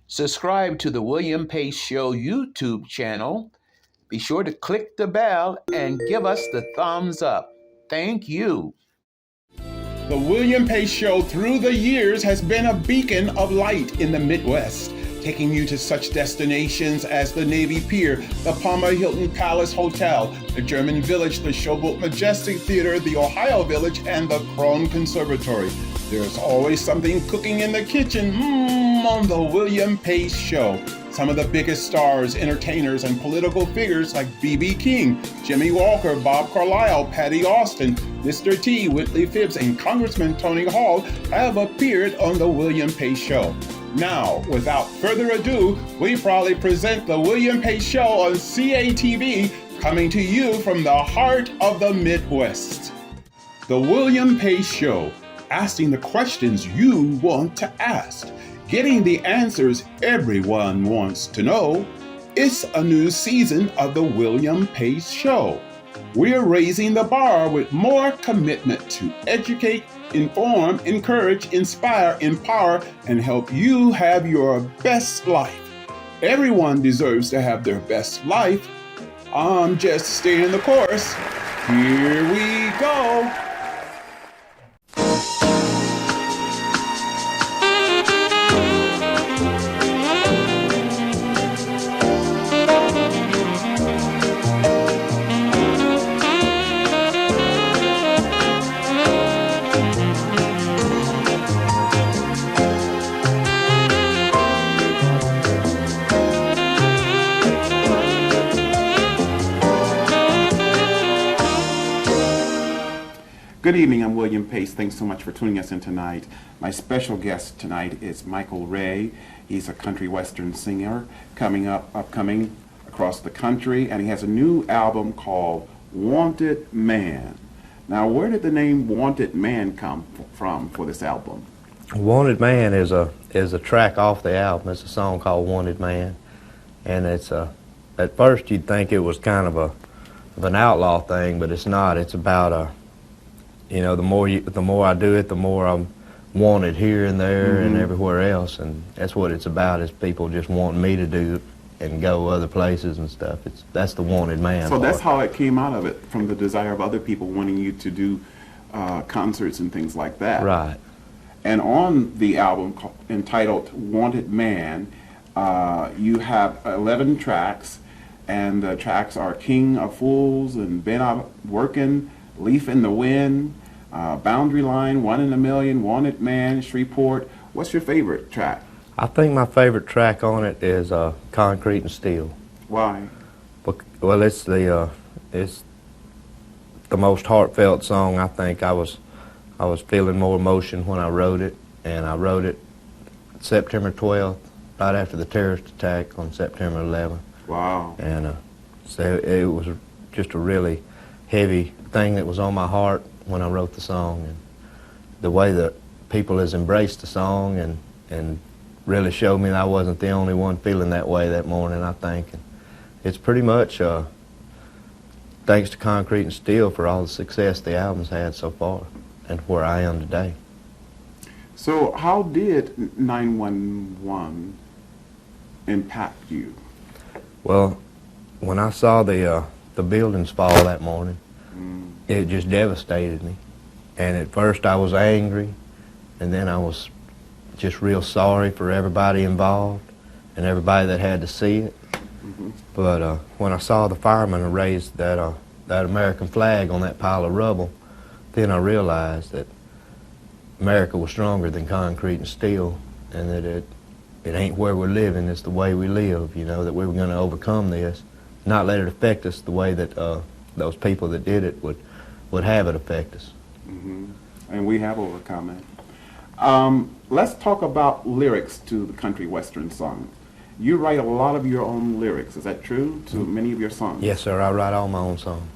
Subscribe to the William Pace Show YouTube channel. Be sure to click the bell and give us the thumbs up. Thank you. The William Pace Show through the years has been a beacon of light in the Midwest, taking you to such destinations as the Navy Pier, the Palmer Hilton Palace Hotel, the German Village, the Showboat Majestic Theatre, the Ohio Village, and the Krohn Conservatory. There's always something cooking in the kitchen on the William Pace Show. Some of the biggest stars, entertainers, and political figures like B.B. King, Jimmy Walker, Bob Carlisle, Patti Austin, Mr. T, Whitley Phibbs, and Congressman Tony Hall have appeared on the William Pace Show. Now, without further ado, we proudly present the William Pace Show on CATV, coming to you from the heart of the Midwest. The William Pace Show, asking the questions you want to ask, getting the answers everyone wants to know. It's a new season of the William Pace Show. We're raising the bar with more commitment to educate, inform, encourage, inspire, empower, and help you have your best life. Everyone deserves to have their best life. I'm just staying the course. Here we go. Good evening, I'm William Pace. Thanks so much for tuning us in tonight. My special guest tonight is Michael Ray. He's a country western singer upcoming across the country, and he has a new album called Wanted Man. Now, where did the name Wanted Man come from for this album? Wanted Man is a track off the album. It's a song called Wanted Man, and it's at first you'd think it was kind of an outlaw thing, but it's not. It's about the more I do it, the more I'm wanted here and there and everywhere else, and that's what it's about, is people just wanting me to do and go other places and stuff. That's the wanted man. So that's how it came out of it, from the desire of other people wanting you to do concerts and things like that. Right. And on the album entitled Wanted Man, you have 11 tracks, and the tracks are King of Fools and Been Out Working, Leaf in the Wind, Boundary Line, One in a Million, Wanted Man, Shreveport. What's your favorite track? I think my favorite track on it is Concrete and Steel. Why? Well, it's the most heartfelt song. I think I was feeling more emotion when I wrote it, and I wrote it September 12th, right after the terrorist attack on September 11th. Wow. And so it was just a really heavy thing that was on my heart when I wrote the song, and the way that people has embraced the song and really showed me that I wasn't the only one feeling that way that morning, I think. And it's pretty much thanks to Concrete and Steel for all the success the album's had so far and where I am today. So how did 911 impact you? Well, when I saw the buildings fall that morning, it just devastated me. And at first I was angry, and then I was just real sorry for everybody involved and everybody that had to see it. But when I saw the firemen raise that American flag on that pile of rubble, then I realized that America was stronger than concrete and steel, and that it ain't where we're living, it's the way we live, that we were going to overcome this, not let it affect us the way that those people that did it would have it affect us. And we have overcome it. Let's talk about lyrics to the country western song. You write a lot of your own lyrics, is that true, to many of your songs? Yes, sir, I write all my own songs.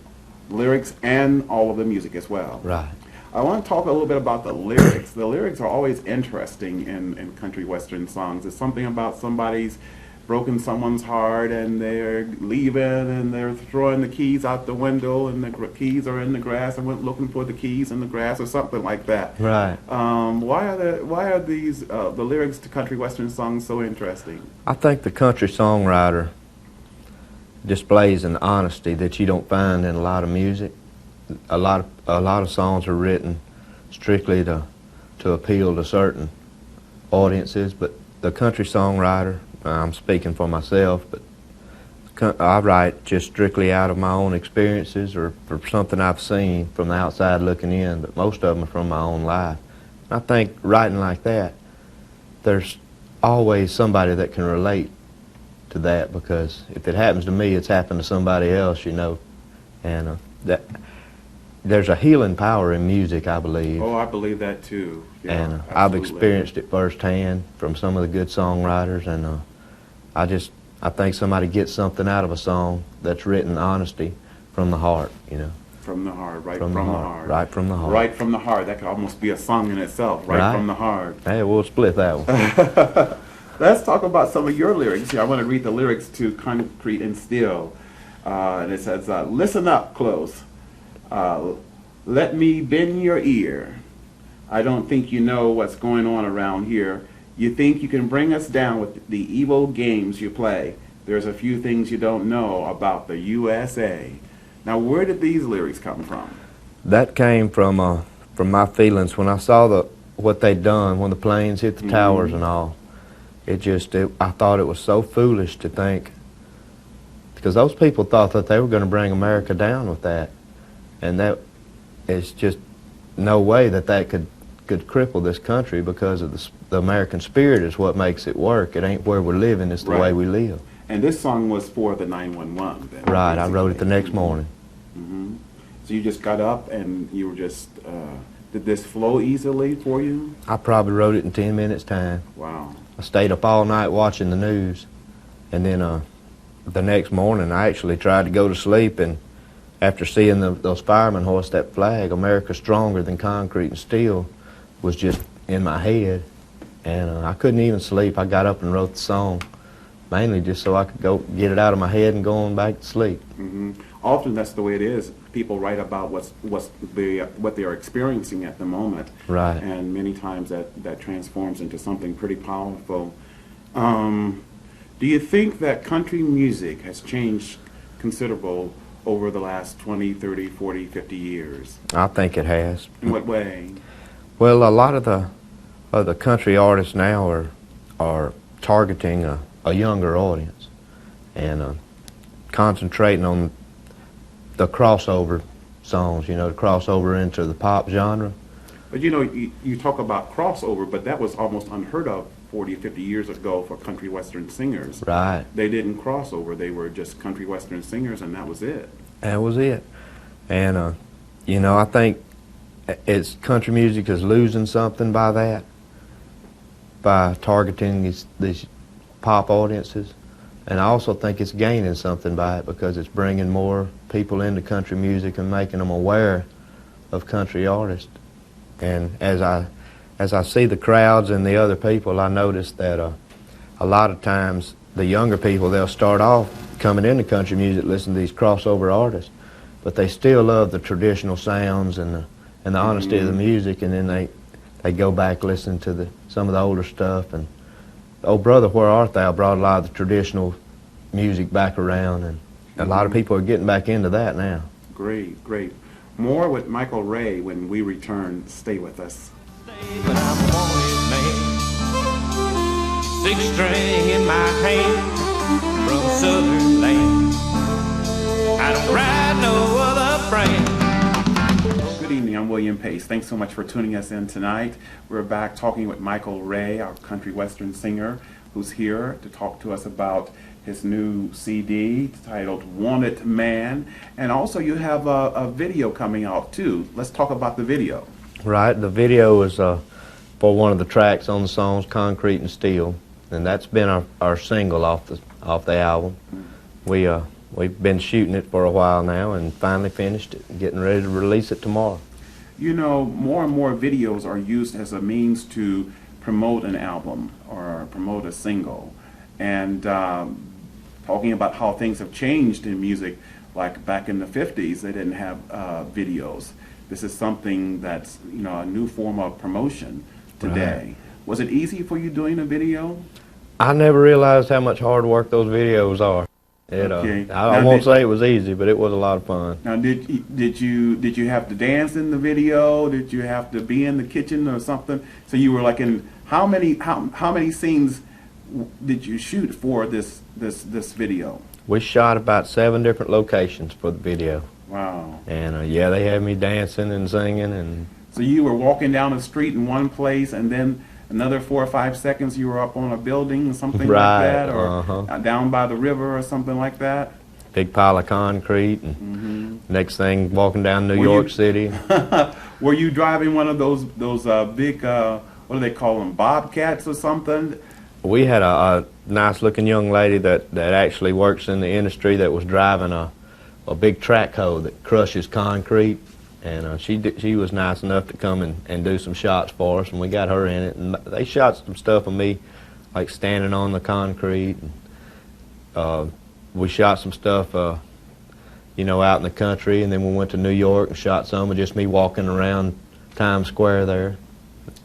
Lyrics and all of the music as well. Right. I want to talk a little bit about the lyrics. The lyrics are always interesting in country western songs. It's something about somebody's broken someone's heart and they're leaving and they're throwing the keys out the window and the keys are in the grass and went looking for the keys in the grass or something like that. Right. Why are these the lyrics to country western songs so interesting? I think the country songwriter displays an honesty that you don't find in a lot of music. A lot of songs are written strictly to appeal to certain audiences, but the country songwriter, I'm speaking for myself, but I write just strictly out of my own experiences or for something I've seen from the outside looking in, but most of them are from my own life. And I think writing like that, there's always somebody that can relate to that, because if it happens to me, it's happened to somebody else, you know. And there's a healing power in music, I believe. Oh, I believe that too. Yeah, and I've absolutely. experienced it firsthand from some of the good songwriters, and I think somebody gets something out of a song that's written honesty from the heart, you know. From the heart, right From from the the heart, heart. right from the heart. Right from the heart. That could almost be a song in itself, right from the heart. Hey, we'll split that one. Let's talk about some of your lyrics here. I want to read the lyrics to Concrete and Steel. And it says, listen up close. Let me bend your ear. I don't think you know what's going on around here. You think you can bring us down with the evil games you play. There's a few things you don't know about the USA. Now, where did these lyrics come from? That came from my feelings when I saw what they'd done when the planes hit the towers and all. I thought it was so foolish to think, because those people thought that they were going to bring America down with that, and that is just no way that could cripple this country, because of the American spirit is what makes it work. It ain't where we're living, it's the way we live. And this song was for the 911 then? Right, I wrote it the next morning. So you just got up and you were just, did this flow easily for you? I probably wrote it in 10 minutes time. Wow. I stayed up all night watching the news, and then the next morning I actually tried to go to sleep, and after seeing those firemen hoist that flag, America Stronger Than Concrete and Steel, was just in my head, and I couldn't even sleep. I got up and wrote the song, mainly just so I could go get it out of my head and go on back to sleep. Often that's the way it is. People write about what they are experiencing at the moment, Right. and many times that transforms into something pretty powerful. Do you think that country music has changed considerable over the last 20, 30, 40, 50 years? I think it has. In what way? Well, a lot of the country artists now are targeting a younger audience, and concentrating on the crossover songs, you know, the crossover into the pop genre. But you know, you talk about crossover, but that was almost unheard of 40, 50 years ago for country western singers. Right. They didn't cross over. They were just country western singers, and that was it. That was it. And, you know, I think country music is losing something by that, by targeting these pop audiences. And I also think it's gaining something by it, because it's bringing more people into country music and making them aware of country artists. And as I see the crowds and the other people, I notice that a lot of times the younger people, they'll start off coming into country music listening to these crossover artists, but they still love the traditional sounds and the honesty of the music, and then they go back listening to some of the older stuff. And Oh Brother, Where Art Thou brought a lot of the traditional music back around, and a lot of people are getting back into that now. Great, great. More with Michael Ray when we return. Stay with us. But I'm a wanted man, 6 string in my hand, from a southern land. I don't ride no other brand. Good evening, I'm William Pace. Thanks so much for tuning us in tonight. We're back talking with Michael Ray, our country western singer, who's here to talk to us about his new CD titled Wanted Man. And also you have a video coming out too. Let's talk about the video. Right, the video is for one of the tracks on the songs, Concrete and Steel, and that's been our single off the album. We've been shooting it for a while now and finally finished it and getting ready to release it tomorrow. You know, more and more videos are used as a means to promote an album or promote a single. and talking about how things have changed in music. Like back in the 50s, they didn't have videos. This is something that's, you know, a new form of promotion today. Right. Was it easy for you doing a video? I never realized how much hard work those videos are. Okay. I won't say it was easy, but it was a lot of fun. Now, did you have to dance in the video? Did you have to be in the kitchen or something? So you were like in how many scenes did you shoot for this video? We shot about 7 different locations for the video. Wow. And yeah, they had me dancing and singing. And so you were walking down the street in one place, and then another 4 or 5 seconds you were up on a building or something right, like that, or down by the river or something like that? Big pile of concrete, and next thing walking down New York City. Were you driving one of those big, what do they call them, bobcats or something? We had a nice looking young lady that actually works in the industry that was driving a big track hoe that crushes concrete. And she was nice enough to come and do some shots for us, and we got her in it. And they shot some stuff of me, like standing on the concrete. And, we shot some stuff, you know, out in the country, and then we went to New York and shot some of just me walking around Times Square there.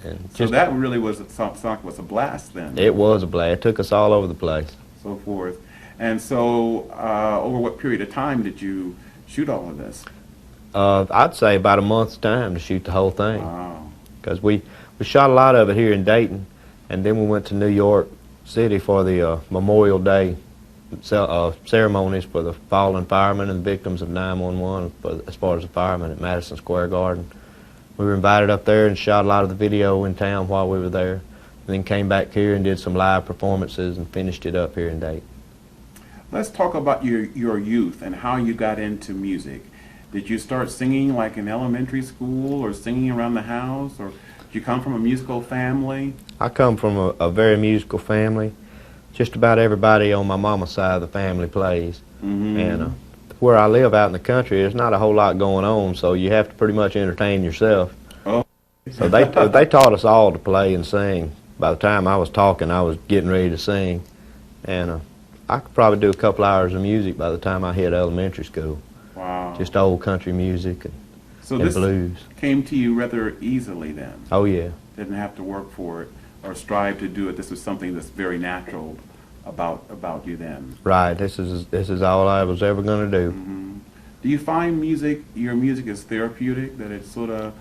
And so that really was a blast then. It was a blast. It took us all over the place. So forth. And so, over what period of time did you shoot all of this? I'd say about a month's time to shoot the whole thing. Wow. Because we shot a lot of it here in Dayton, and then we went to New York City for the Memorial Day ceremonies for the fallen firemen and victims of 9/11 as far as the firemen at Madison Square Garden. We were invited up there and shot a lot of the video in town while we were there, and then came back here and did some live performances and finished it up here in Dayton. Let's talk about your youth and how you got into music. Did you start singing like in elementary school or singing around the house, or did you come from a musical family? I come from a very musical family. Just about everybody on my mama's side of the family plays. And where I live out in the country, there's not a whole lot going on, so you have to pretty much entertain yourself. Oh. So they taught us all to play and sing. By the time I was talking, I was getting ready to sing. And I could probably do a couple hours of music by the time I hit elementary school. Wow. Just old country music and this blues. Came to you rather easily then? Oh, yeah. Didn't have to work for it or strive to do it. This was something that's very natural about you then. Right. This is all I was ever going to do. Do you find your music is therapeutic, that it sort of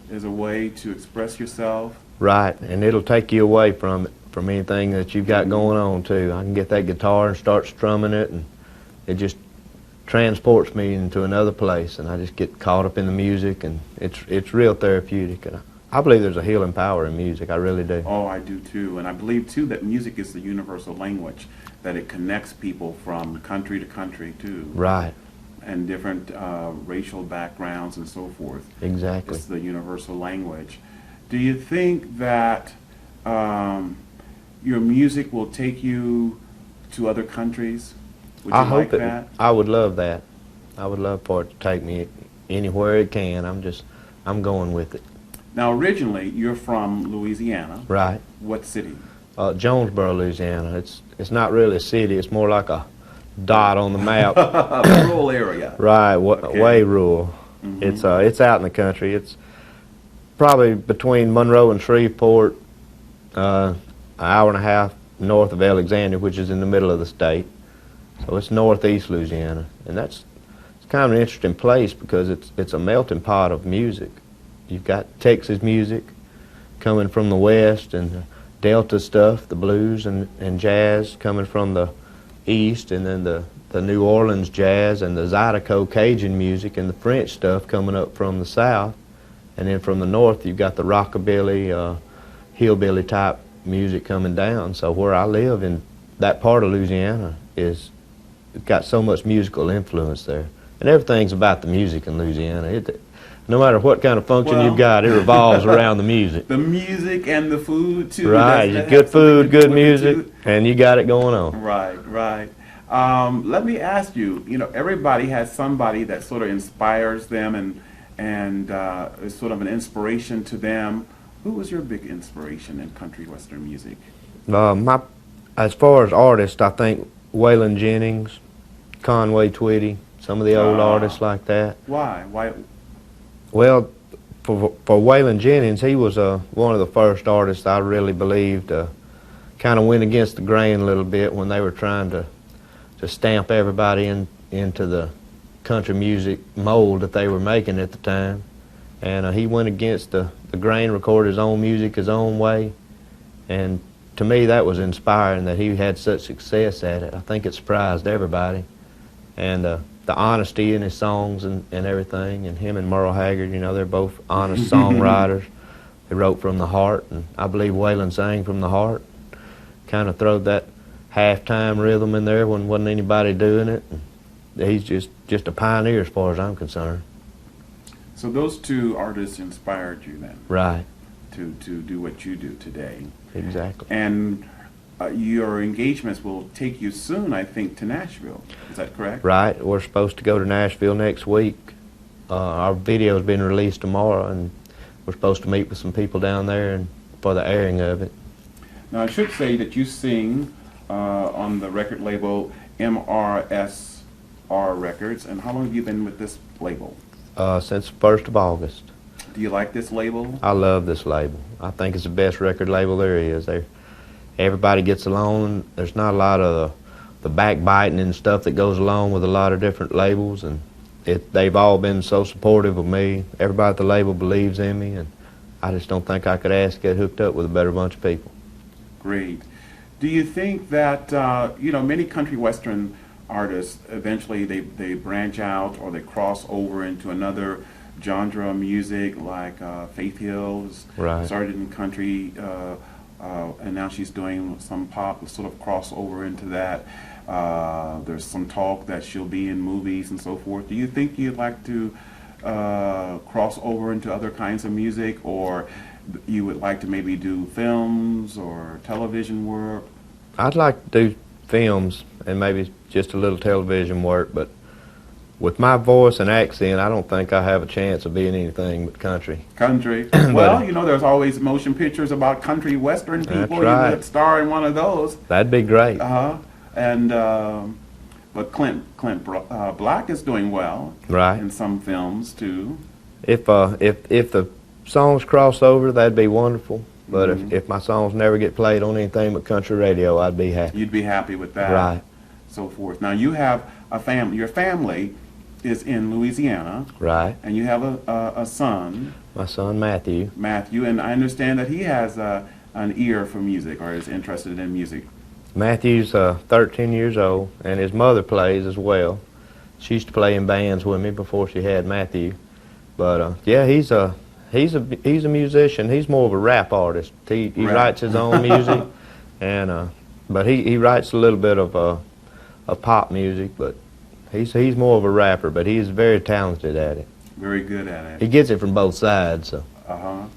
is a way to express yourself? Right, and it'll take you away from anything that you've got going on too. I can get that guitar and start strumming it, and it just transports me into another place, and I just get caught up in the music, and it's real therapeutic. And I believe there's a healing power in music. I really do. Oh, I do too, and I believe too that music is the universal language, that it connects people from country to country too. Right. And different racial backgrounds and so forth. Exactly. It's the universal language. Do you think that your music will take you to other countries? Would you like that? I would love that. I would love for it to take me anywhere it can. I'm going with it. Now, originally, you're from Louisiana. Right. What city? Jonesboro, Louisiana. It's not really a city. It's more like a dot on the map. A rural area. Right. Okay. Way rural. It's out in the country. It's probably between Monroe and Shreveport, an hour and a half north of Alexandria, which is in the middle of the state. So it's northeast Louisiana, and it's kind of an interesting place because it's a melting pot of music. You've got Texas music coming from the west, and the Delta stuff, the blues and jazz coming from the east, and then the New Orleans jazz and the Zydeco Cajun music and the French stuff coming up from the south. And then from the north, you've got the rockabilly, hillbilly type music coming down. So where I live in that part of Louisiana it's got so much musical influence there. And everything's about the music in Louisiana. No matter what kind of function you've got, it revolves around the music. The music and the food too. Right, good food, good music, and you got it going on. Right, right. Let me ask you, everybody has somebody that sort of inspires them and is sort of an inspiration to them. Who was your big inspiration in country western music? As far as artists, I think Waylon Jennings, Conway Twitty, some of the old artists like that. Why? Why? Well, for Waylon Jennings, he was one of the first artists I really believed kind of went against the grain a little bit when they were trying to stamp everybody into the country music mold that they were making at the time. And he went against the grain, recorded his own music his own way. And to me, that was inspiring that he had such success at it. I think it surprised everybody. And the honesty in his songs and everything, and him and Merle Haggard, you know, they're both honest songwriters. They wrote from the heart, and I believe Waylon sang from the heart. Kind of throwed that halftime rhythm in there when wasn't anybody doing it. And he's just a pioneer as far as I'm concerned. So those two artists inspired you then? Right. To do what you do today. Exactly. And your engagements will take you soon, I think, to Nashville. Is that correct? Right. We're supposed to go to Nashville next week. Our video's been released tomorrow, and we're supposed to meet with some people down there and for the airing of it. Now, I should say that you sing on the record label MRSR Records. And how long have you been with this label? Since the 1st of August. Do you like this label? I love this label. I think it's the best record label there is. Everybody gets along. There's not a lot of the backbiting and stuff that goes along with a lot of different labels, and they've all been so supportive of me. Everybody at the label believes in me, and I just don't think I could ask to get hooked up with a better bunch of people. Great. Do you think that, many country western artists, eventually they branch out or they cross over into another genre of music, like Faith Hill's Right. started in country, and now she's doing some pop, sort of cross over into that. There's some talk that she'll be in movies and so forth. Do you think you'd like to cross over into other kinds of music, or you would like to maybe do films or television work? I'd like to do films and maybe just a little television work, but with my voice and accent, I don't think I have a chance of being anything but country. Country. Well, there's always motion pictures about country western people. That's right. You could star in one of those. That'd be great. And but Clint Black is doing well. Right. In some films too. If the songs cross over, that'd be wonderful. But Mm-hmm. if my songs never get played on anything but country radio, I'd be happy. You'd be happy with that. Right. So forth. Now you have a family. Your family is in Louisiana. Right. And you have a son. My son Matthew. Matthew, and I understand that he has an ear for music, or is interested in music. Matthew's 13 years old, and his mother plays as well. She used to play in bands with me before she had Matthew. But yeah, he's a musician. He's more of a rap artist. He writes his own music, and but he writes a little bit of pop music. But he's more of a rapper. But he's very talented at it. Very good at it. He gets it from both sides. So.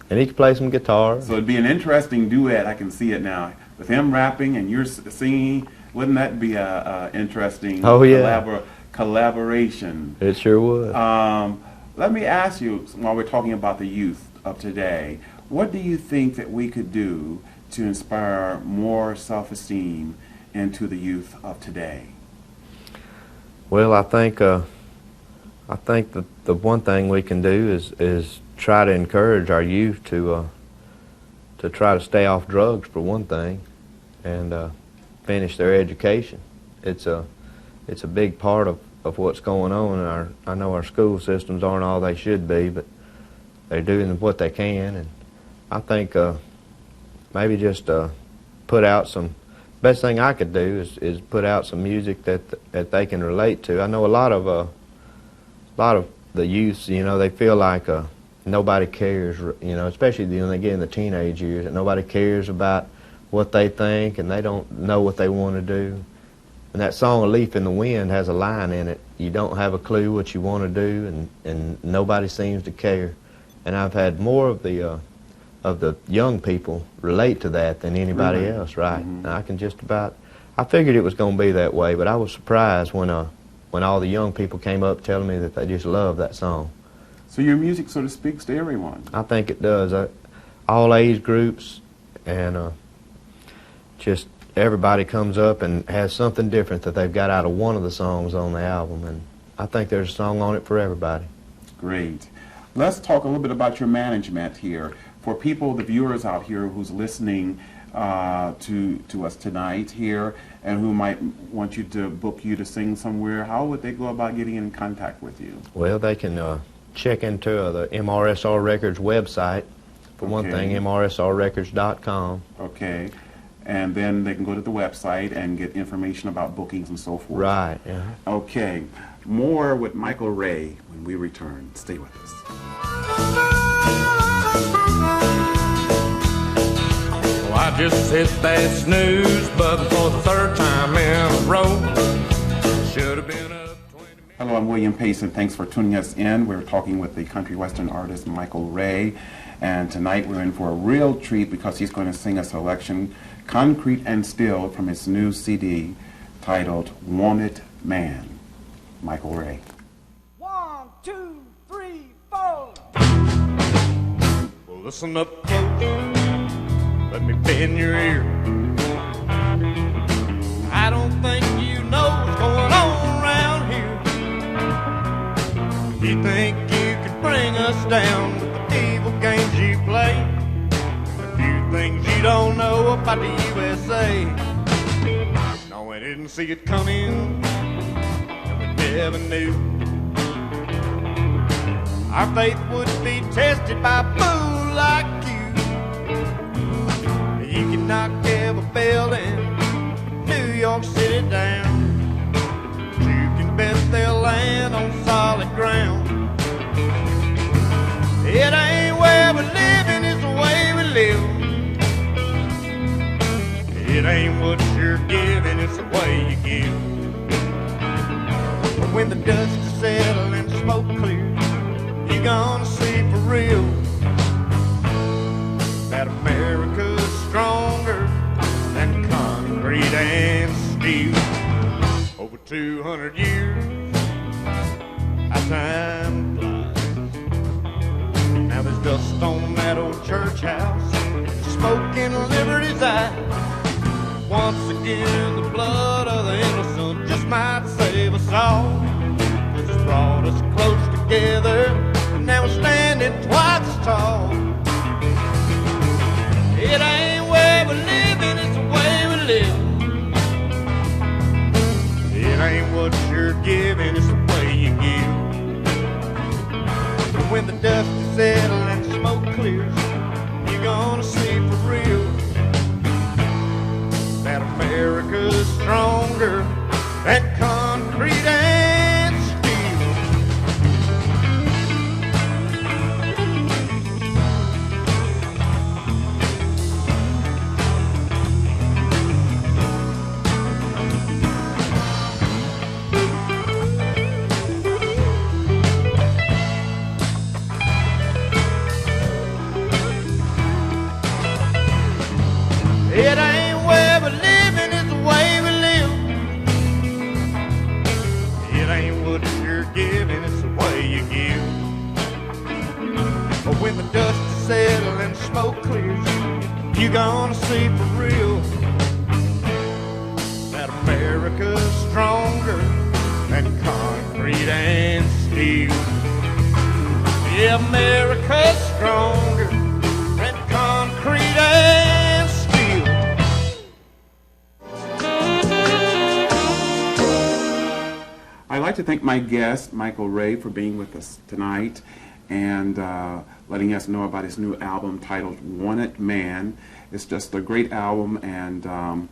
And he can play some guitar. So it'd be an interesting duet. I can see it now. With him rapping and you're singing, wouldn't that be a interesting collaboration? It sure would. Let me ask you, while we're talking about the youth of today, what do you think that we could do to inspire more self-esteem into the youth of today? Well, I think that the one thing we can do is try to encourage our youth to try to stay off drugs, for one thing, and finish their education. It's a big part of what's going on. And I know our school systems aren't all they should be, but they're doing what they can. And I think maybe just put out some. Best thing I could do is put out some music that they can relate to. I know a lot of the youths, they feel like nobody cares, especially when they get in the teenage years, that nobody cares about what they think and they don't know what they want to do. And that song, A Leaf in the Wind, has a line in it, you don't have a clue what you want to do, and nobody seems to care. And I've had more of the young people relate to that than anybody else, right? Mm-hmm. And I figured it was going to be that way, but I was surprised when all the young people came up telling me that they just love that song. So your music sort of speaks to everyone. I think it does. All age groups, and just everybody comes up and has something different that they've got out of one of the songs on the album, and I think there's a song on it for everybody. Great. Let's talk a little bit about your management here. For people, the viewers out here who's listening to us tonight here and who might want you to book you to sing somewhere, how would they go about getting in contact with you? Well, they can check into the MRSR Records website. For one thing, MRSRrecords.com. Okay. And then they can go to the website and get information about bookings and so forth. Right, yeah. Okay. More with Michael Ray when we return. Stay with us. Well, I just hit that snooze button for the third time in a row. Should have been up 20 minutes. Hello, I'm William Pace, and thanks for tuning us in. We're talking with the country western artist Michael Ray, and tonight we're in for a real treat because he's going to sing a selection, Concrete and Still, from his new CD titled Wanted Man. Michael Ray. 1, 2, 3, 4. Well, listen up close, let me bend your ear. I don't think you know what's going on around here. You think you could bring us down with the evil games you play. A few things you don't know about the USA. No, we didn't see it coming, never knew our faith would be tested by a fool like you. You can knock every building, New York City down, but you can bet they'll land on solid ground. It ain't where we're living, it's the way we live. It ain't what you're giving, it's the way you give. When the dust is settled and the smoke clears, you're gonna see for real that America's stronger than concrete and steel. Over 200 years, how time flies. Now there's dust on that old church house, smoke in liberty's eye. Once again, the blood of the innocent just might save us all. It's brought us close together, and now we're standing twice as tall. It ain't where we're living, it's the way we live. It ain't what you're giving, it's the way you give. And when the dust is settled and the smoke clears, you're gonna see for real that America's stronger than concrete and steel. It ain't where we're living, it's the way we live. It ain't what you're giving, it's the way you give. But when the dust is settled and the smoke clears, you're gonna see for real that America's stronger than concrete and steel. Yeah, America's stronger than concrete and steel. I'd like to thank my guest, Michael Ray, for being with us tonight and letting us know about his new album titled Wanted Man. It's just a great album, and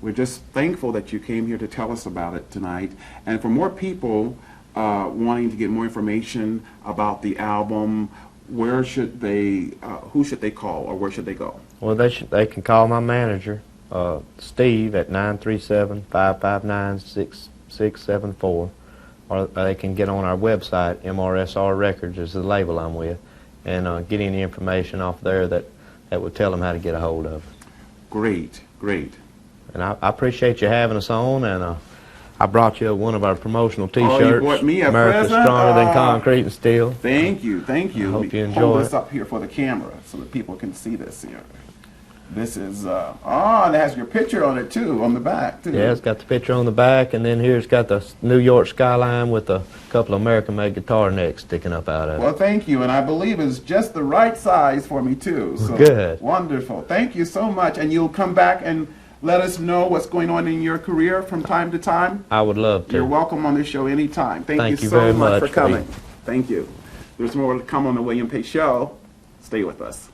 we're just thankful that you came here to tell us about it tonight. And for more people wanting to get more information about the album, where should they, who should they call, or where should they go? Well, they can call my manager, Steve, at 937-559-6674. Or they can get on our website, MRSR Records is the label I'm with, and get any information off there that would tell them how to get a hold of it. Great, great. And I appreciate you having us on, and I brought you one of our promotional T-shirts. Oh, you brought me a America's present? Stronger Than Concrete and Steel. Thank you, thank you. I hope you Hold enjoy this it. up here for the camera so that people can see this here. This is, and it has your picture on it too, on the back too. Yeah, it's got the picture on the back, and then here's got the New York skyline with a couple of American-made guitar necks sticking up out of it. Well, thank you, and I believe it's just the right size for me too. So good. Wonderful. Thank you so much, and you'll come back and let us know what's going on in your career from time to time. I would love to. You're welcome on the show anytime. Thank you so very much for much, coming. Thank you. There's more to come on the William Pace Show. Stay with us.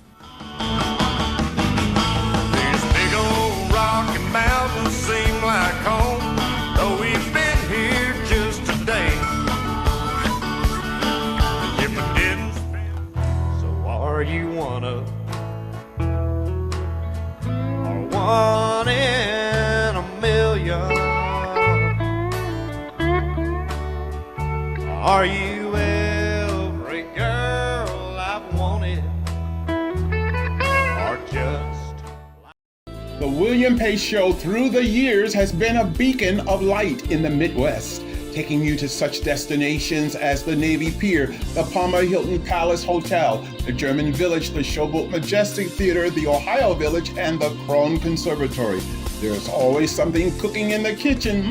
These big old rocky mountains seem like home, though we've been here just a day. If I didn't spend, so are you one of, or one in a million? Are you every girl I've wanted, or just The William Pace Show through the years has been a beacon of light in the Midwest, taking you to such destinations as the Navy Pier, the Palmer Hilton Palace Hotel, the German Village, the Showboat Majestic Theatre, the Ohio Village, and the Krohn Conservatory. There's always something cooking in the kitchen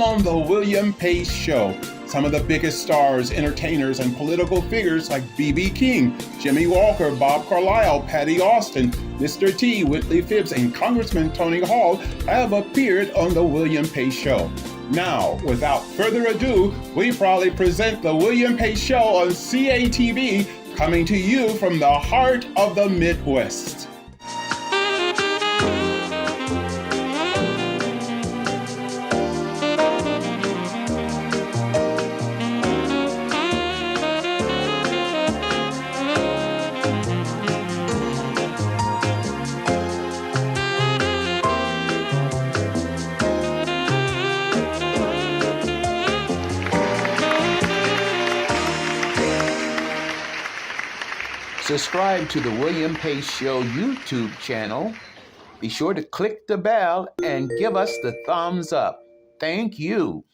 on the William Pace Show. Some of the biggest stars, entertainers, and political figures like B.B. King, Jimmy Walker, Bob Carlisle, Patti Austin, Mr. T, Whitley Phibbs, and Congressman Tony Hall have appeared on the William Pace Show. Now, without further ado, we proudly present the William Pace Show on CATV, coming to you from the heart of the Midwest. Subscribe to the William Pace Show YouTube channel. Be sure to click the bell and give us the thumbs up. Thank you.